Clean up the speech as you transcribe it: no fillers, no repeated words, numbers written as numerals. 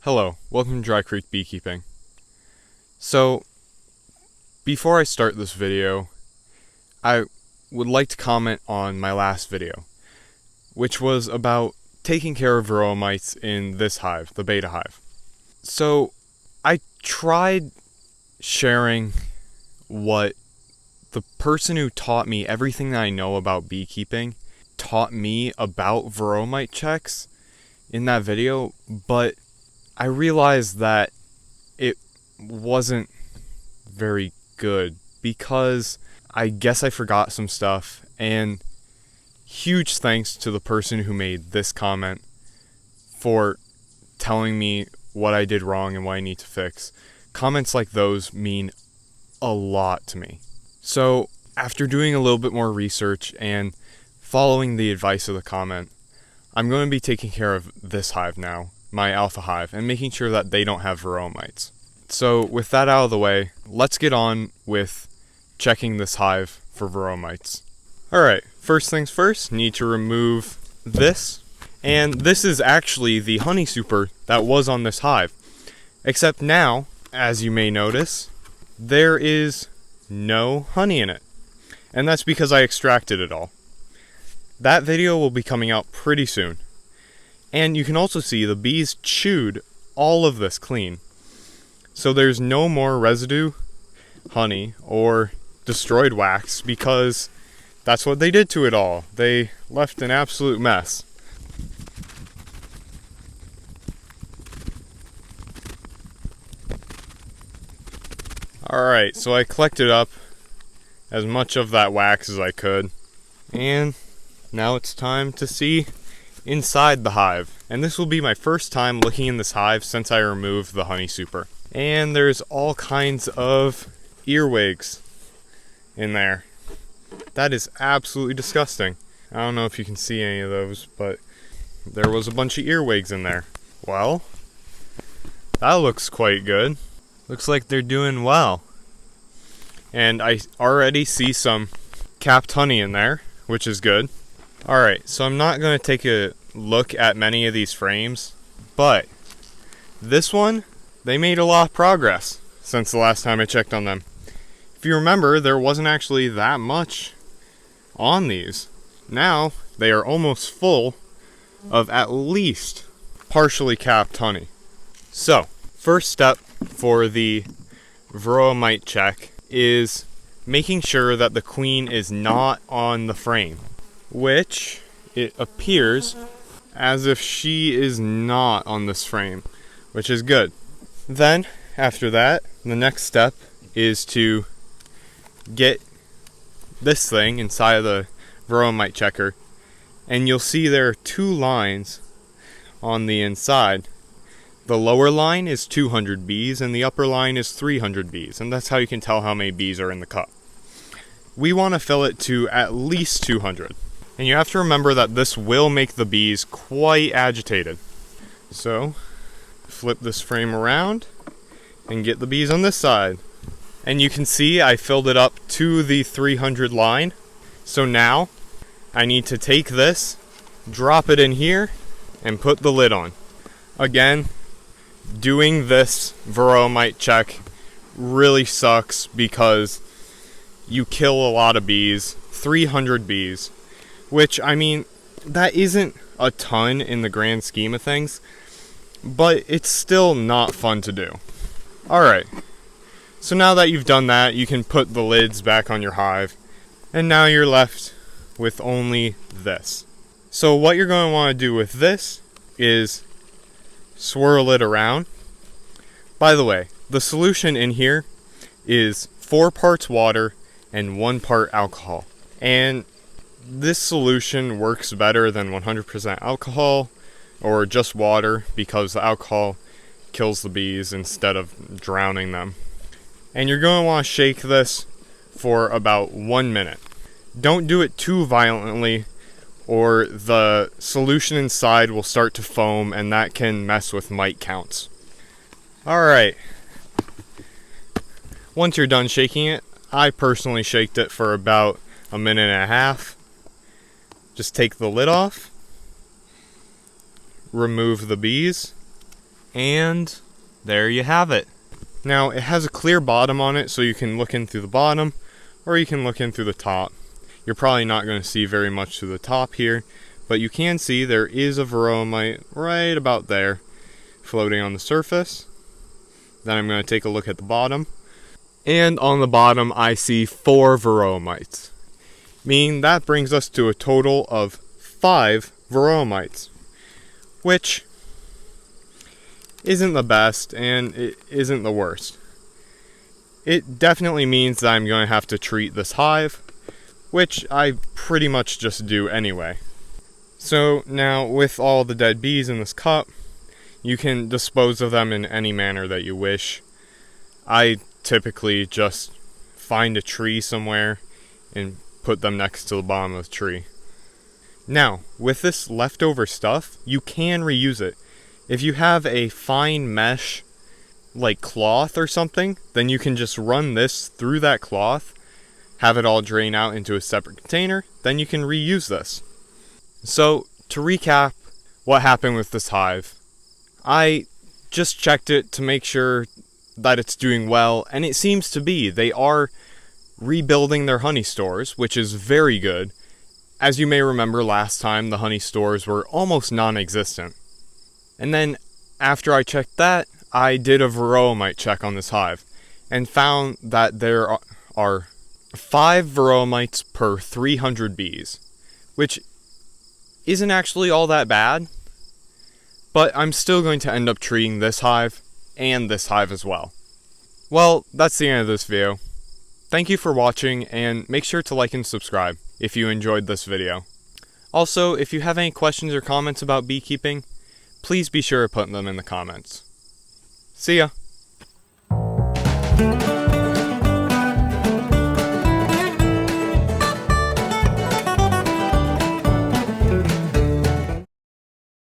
Hello, welcome to Dry Creek Beekeeping. So, before I start this video, I would like to comment on my last video, which was about taking care of Varroa mites in this hive, the beta hive. So, I tried sharing what the person who taught me everything that I know about beekeeping taught me about Varroa mite checks in that video, but I realized that it wasn't very good because I guess I forgot some stuff, and huge thanks to the person who made this comment for telling me what I did wrong and what I need to fix. Comments like those mean a lot to me. So after doing a little bit more research and following the advice of the comment, I'm going to be taking care of this hive now, my alpha hive, and making sure that they don't have Varroa mites. So with that out of the way, let's get on with checking this hive for Varroa mites. Alright, first things first, need to remove this. And this is actually the honey super that was on this hive. Except now, as you may notice, there is no honey in it. And that's because I extracted it all. That video will be coming out pretty soon. And you can also see the bees chewed all of this clean. So there's no more residue, honey, or destroyed wax because that's what they did to it all. They left an absolute mess. Alright, so I collected up as much of that wax as I could. And now it's time to see inside the hive. And this will be my first time looking in this hive since I removed the honey super. And there's all kinds of earwigs in there. That is absolutely disgusting. I don't know if you can see any of those, but there was a bunch of earwigs in there. Well, that looks quite good. Looks like they're doing well. And I already see some capped honey in there, which is good. Alright, so I'm not going to take a look at many of these frames, but this one, they made a lot of progress since the last time I checked on them. If you remember, there wasn't actually that much on these. Now, they are almost full of at least partially capped honey. So, first step for the Varroa mite check is making sure that the queen is not on the frame, which it appears as if she is not on this frame, which is good. Then, after that, the next step is to get this thing inside of the Varroa mite checker, and you'll see there are two lines on the inside. The lower line is 200 bees, and the upper line is 300 bees, and that's how you can tell how many bees are in the cup. We want to fill it to at least 200. And you have to remember that this will make the bees quite agitated. So, flip this frame around and get the bees on this side. And you can see I filled it up to the 300 line. So now, I need to take this, drop it in here, and put the lid on. Again, doing this Varroa mite check really sucks because you kill a lot of bees, 300 bees. Which, I mean, that isn't a ton in the grand scheme of things, but it's still not fun to do. Alright, so now that you've done that, you can put the lids back on your hive, and now you're left with only this. So what you're going to want to do with this is swirl it around. By the way, the solution in here is 4 parts water and 1 part alcohol. And this solution works better than 100% alcohol or just water because the alcohol kills the bees instead of drowning them. And you're going to want to shake this for about 1 minute. Don't do it too violently or the solution inside will start to foam and that can mess with mite counts. Alright, once you're done shaking it, I personally shaked it for about a minute and a half. Just take the lid off, remove the bees, and there you have it. Now, it has a clear bottom on it, so you can look in through the bottom, or you can look in through the top. You're probably not going to see very much through the top here, but you can see there is a Varroa mite right about there, floating on the surface. Then I'm going to take a look at the bottom. And on the bottom, I see 4 Varroa mites, meaning that brings us to a total of 5 Varroa mites, which isn't the best and it isn't the worst. It definitely means that I'm going to have to treat this hive, which I pretty much just do anyway. So now, with all the dead bees in this cup, you can dispose of them in any manner that you wish. I typically just find a tree somewhere and put them next to the bottom of the tree. Now, with this leftover stuff, you can reuse it. If you have a fine mesh, like cloth or something, then you can just run this through that cloth, have it all drain out into a separate container, then you can reuse this. So, to recap what happened with this hive, I just checked it to make sure that it's doing well, and it seems to be. They are rebuilding their honey stores, which is very good. As you may remember, last time the honey stores were almost non-existent. And then, after I checked that, I did a Varroa mite check on this hive, and found that there are 5 Varroa mites per 300 bees, which isn't actually all that bad, but I'm still going to end up treating this hive, and this hive as well. Well, that's the end of this video. Thank you for watching, and make sure to like and subscribe if you enjoyed this video. Also, if you have any questions or comments about beekeeping, please be sure to put them in the comments. See ya!